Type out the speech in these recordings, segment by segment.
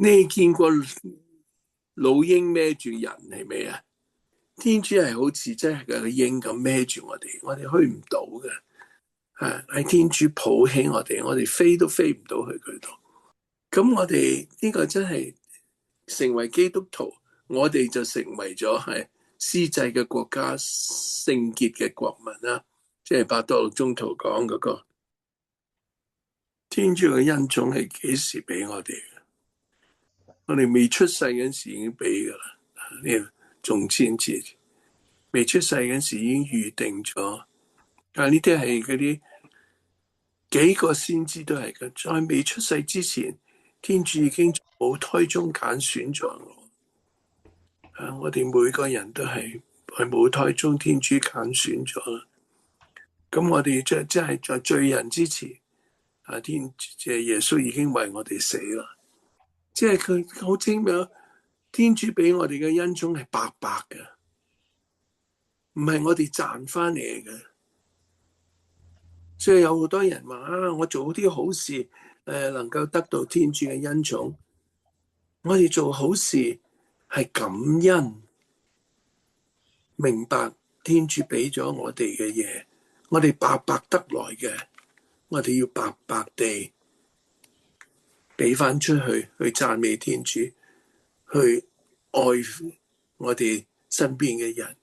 你見過老鷹孭住人係咪啊？天主係好似真係個鷹咁孭住我哋去唔到嘅。係天主抱起我哋飛都飛唔到去佢度。咁我哋呢個真係成為基督徒，我哋就成為咗係司祭嘅國家，聖潔嘅國民啦。即係伯多祿宗徒講嗰個天主嘅恩寵係幾時俾我哋嘅？我哋未出世嗰時已經俾噶啦，呢個仲先至未出世嗰時已經預定咗。但係呢啲係嗰啲幾個先知都係嘅，在未出世之前，天主已經母胎中揀選咗我。我哋每個人都係喺母胎中天主揀選咗啦。咁我哋即係在罪人之前，耶穌已經為我哋死啦。即係佢好精妙，天主俾我哋嘅恩寵係白白嘅，唔係我哋賺翻嚟嘅。所以有好多人話我做啲好事，能夠得到天主嘅恩寵。我哋做好事係感恩，明白天主俾咗我哋嘅嘢，我哋白白得來嘅，我哋要白白地俾翻出去讚美天主，去愛我哋身邊嘅人。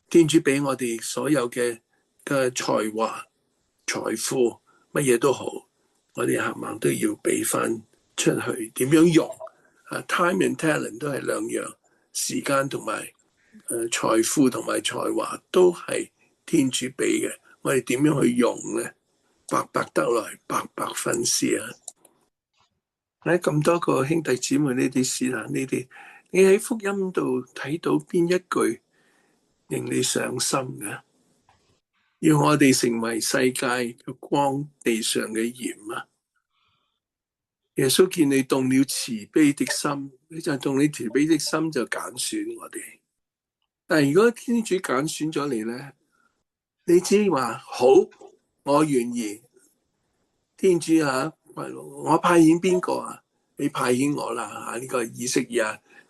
天主俾我哋所有嘅才華、財富，乜嘢都好，我哋冚唪唥都要俾翻出去。點樣用？time and talent 都係兩樣，時間同埋財富同埋才華都係天主俾嘅。我哋點樣去用咧？白白得來，白白分施啊！喺咁多個兄弟姊妹呢啲事啦，呢啲你喺福音度睇到邊一句令你上心嘅？要我哋成為世界嘅光，地上嘅鹽啊！耶穌見你動了慈悲的心，你就動你慈悲的心就揀選我哋。但係如果天主揀選咗你咧，你只話好，我願意。天主我派遣邊個啊？你派遣我啦！呢個以色列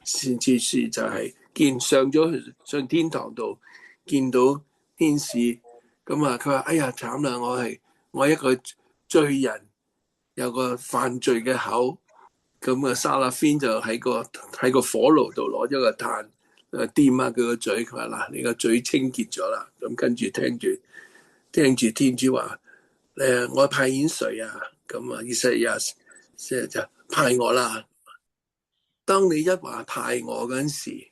先知書就係上咗上天堂度，見到天使咁啊！佢話：哎呀，慘啦！我一個罪人，有個犯罪嘅口。咁啊，撒拉芬就喺個火爐度攞咗個炭，掂下佢個嘴。佢話：嗱，你個嘴清潔咗啦。咁跟住聽住天主話：我派遣誰啊？咁啊，以賽亞就派我啦。當你一話派我嗰陣時，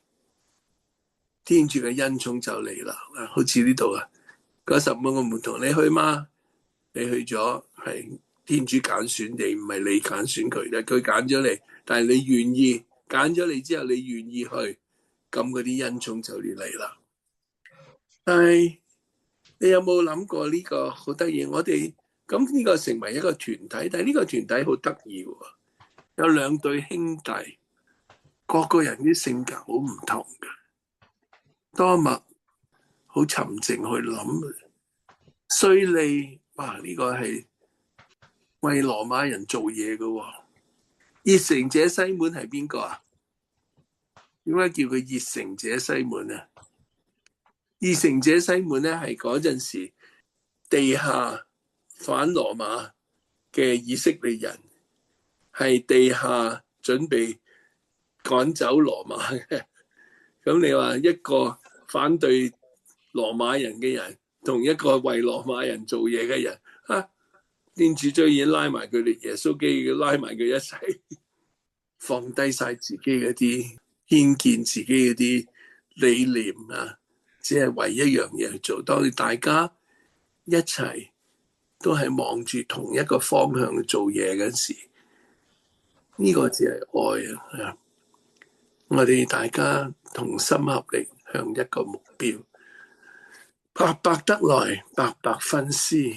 天主嘅恩寵就嚟啦。好似呢度嗰15個門徒，你去嗎？你去咗，係天主揀選你，唔係你揀選佢嘅。佢揀咗你，但係你願意揀咗你之後，你願意去，咁嗰啲恩寵就嚟啦。但係你有冇諗過呢個好得意？我哋咁呢個成為一個團體，但係呢個團體好得意喎，有2對兄弟，個個人啲性格好唔同嘅。多默好沉靜去諗，稅吏呢個係為羅馬人做嘢嘅。熱誠者西滿係邊個啊？點解叫佢熱誠者西滿啊？熱誠者西滿咧，係嗰陣時地下反羅馬嘅以色列人，係地下準備趕走羅馬嘅。咁你話一個反對羅馬人嘅人，同一個為羅馬人做嘢嘅人，天主最已拉埋佢哋，耶穌基督拉埋佢一齊，放低晒自己嗰啲偏見，自己嗰啲理念只係為一樣嘢去做。當你大家一齊都係望住同一個方向去做嘢嗰時，呢個只係愛啊！我哋大家同心合力向一個目標，白白得來，白白分施。